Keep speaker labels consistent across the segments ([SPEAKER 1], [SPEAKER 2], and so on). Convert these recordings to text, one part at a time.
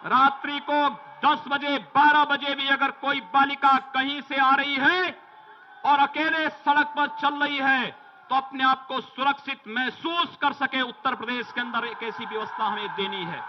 [SPEAKER 1] रात्रि को 10 बजे 12 बजे भी अगर कोई बालिका कहीं से आ रही है और अकेले सड़क पर चल रही है तो अपने आप को सुरक्षित महसूस कर सके, उत्तर प्रदेश के अंदर एक ऐसी व्यवस्था हमें देनी है।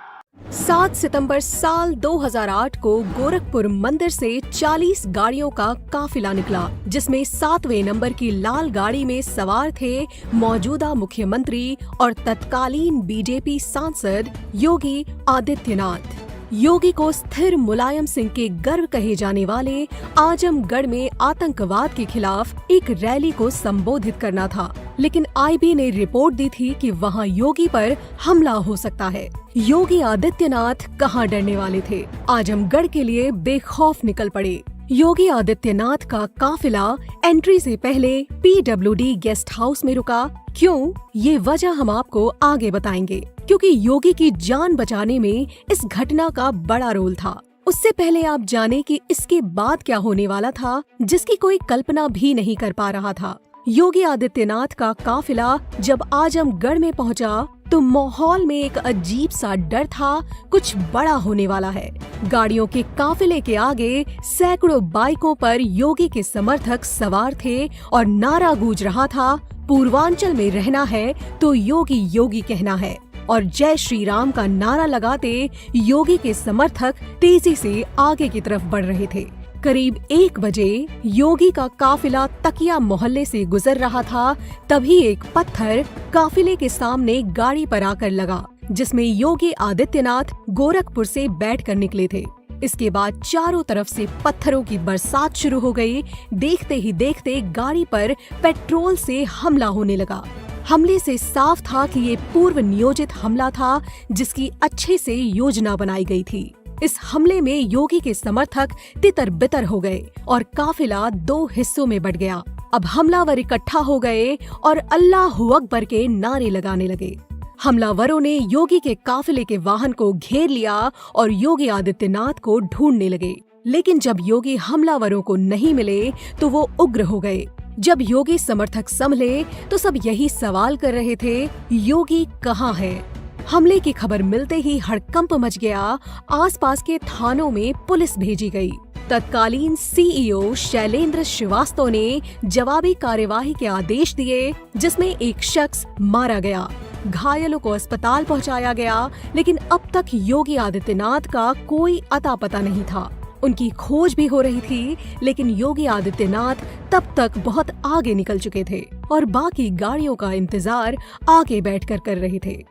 [SPEAKER 2] 7 सितंबर साल 2008 को गोरखपुर मंदिर से 40 गाड़ियों का काफिला निकला, जिसमें 7वें नंबर की लाल गाड़ी में सवार थे मौजूदा मुख्यमंत्री और तत्कालीन बीजेपी सांसद योगी आदित्यनाथ। योगी को स्थिर मुलायम सिंह के गर्व कहे जाने वाले आजमगढ़ में आतंकवाद के खिलाफ एक रैली को संबोधित करना था, लेकिन आईबी ने रिपोर्ट दी थी कि वहां योगी पर हमला हो सकता है। योगी आदित्यनाथ कहां डरने वाले थे, आजमगढ़ के लिए बेखौफ निकल पड़े। योगी आदित्यनाथ का काफिला एंट्री से पहले पीडब्ल्यूडी गेस्ट हाउस में रुका। क्यों, ये वजह हम आपको आगे बताएंगे, क्योंकि योगी की जान बचाने में इस घटना का बड़ा रोल था। उससे पहले आप जाने कि इसके बाद क्या होने वाला था, जिसकी कोई कल्पना भी नहीं कर पा रहा था। योगी आदित्यनाथ का काफिला जब आजमगढ़ में पहुंचा तो माहौल में एक अजीब सा डर था, कुछ बड़ा होने वाला है। गाड़ियों के काफिले के आगे सैकड़ों बाइकों पर योगी के समर्थक सवार थे और नारा गूंज रहा था, पूर्वांचल में रहना है तो योगी योगी कहना है। और जय श्री राम का नारा लगाते योगी के समर्थक तेजी से आगे की तरफ बढ़ रहे थे। करीब 1 बजे योगी का काफिला तकिया मोहल्ले से गुजर रहा था, तभी एक पत्थर काफिले के सामने गाड़ी पर आकर लगा, जिसमें योगी आदित्यनाथ गोरखपुर से बैठकर निकले थे। इसके बाद चारों तरफ से पत्थरों की बरसात शुरू हो गई। देखते ही देखते गाड़ी पर पेट्रोल से हमला होने लगा। हमले से साफ था कि ये पूर्व नियोजित हमला था, जिसकी अच्छे से योजना बनाई गई थी। इस हमले में योगी के समर्थक तितर बितर हो गए और काफिला 2 हिस्सों में बट गया। अब हमलावर इकट्ठा हो गए और अल्लाहू अकबर के नारे लगाने लगे। हमलावरों ने योगी के काफिले के वाहन को घेर लिया और योगी आदित्यनाथ को ढूंढने लगे, लेकिन जब योगी हमलावरों को नहीं मिले तो वो उग्र हो गए। जब योगी समर्थक संभले तो सब यही सवाल कर रहे थे, योगी कहाँ है? हमले की खबर मिलते ही हड़कंप मच गया। आसपास के थानों में पुलिस भेजी गई। तत्कालीन सीईओ शैलेंद्र श्रीवास्तव ने जवाबी कार्यवाही के आदेश दिए, जिसमें एक शख्स मारा गया, घायलों को अस्पताल पहुंचाया गया, लेकिन अब तक योगी आदित्यनाथ का कोई अता पता नहीं था। उनकी खोज भी हो रही थी, लेकिन योगी आदित्यनाथ तब तक बहुत आगे निकल चुके थे और बाकी गाड़ियों का इंतजार आगे बैठकर कर रहे थे।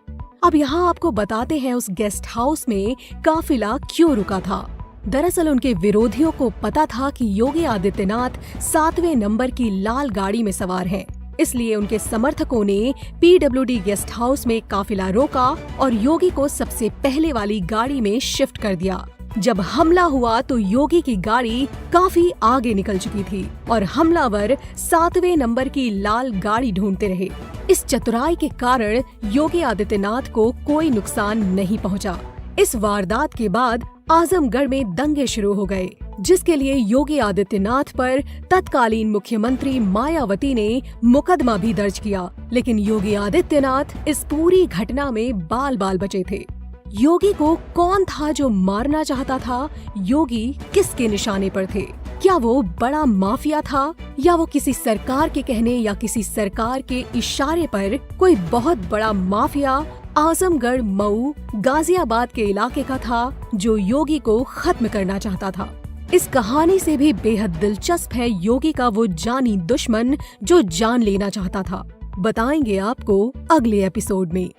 [SPEAKER 2] अब यहाँ आपको बताते हैं उस गेस्ट हाउस में काफिला क्यों रुका था। दरअसल उनके विरोधियों को पता था कि योगी आदित्यनाथ 7वें नंबर की लाल गाड़ी में सवार हैं। इसलिए उनके समर्थकों ने पीडब्ल्यूडी गेस्ट हाउस में काफिला रोका और योगी को सबसे पहले वाली गाड़ी में शिफ्ट कर दिया। जब हमला हुआ तो योगी की गाड़ी काफी आगे निकल चुकी थी और हमलावर 7वें नंबर की लाल गाड़ी ढूंढते रहे। इस चतुराई के कारण योगी आदित्यनाथ को कोई नुकसान नहीं पहुंचा। इस वारदात के बाद आजमगढ़ में दंगे शुरू हो गए, जिसके लिए योगी आदित्यनाथ पर तत्कालीन मुख्यमंत्री मायावती ने मुकदमा भी दर्ज किया, लेकिन योगी आदित्यनाथ इस पूरी घटना में बाल बाल बचे थे। योगी को कौन था जो मारना चाहता था? योगी किसके निशाने पर थे? क्या वो बड़ा माफिया था या वो किसी सरकार के कहने या किसी सरकार के इशारे पर कोई बहुत बड़ा माफिया आजमगढ़, मऊ, गाजियाबाद के इलाके का था जो योगी को खत्म करना चाहता था? इस कहानी से भी बेहद दिलचस्प है योगी का वो जानी दुश्मन जो जान लेना चाहता था। बताएंगे आपको अगले एपिसोड में।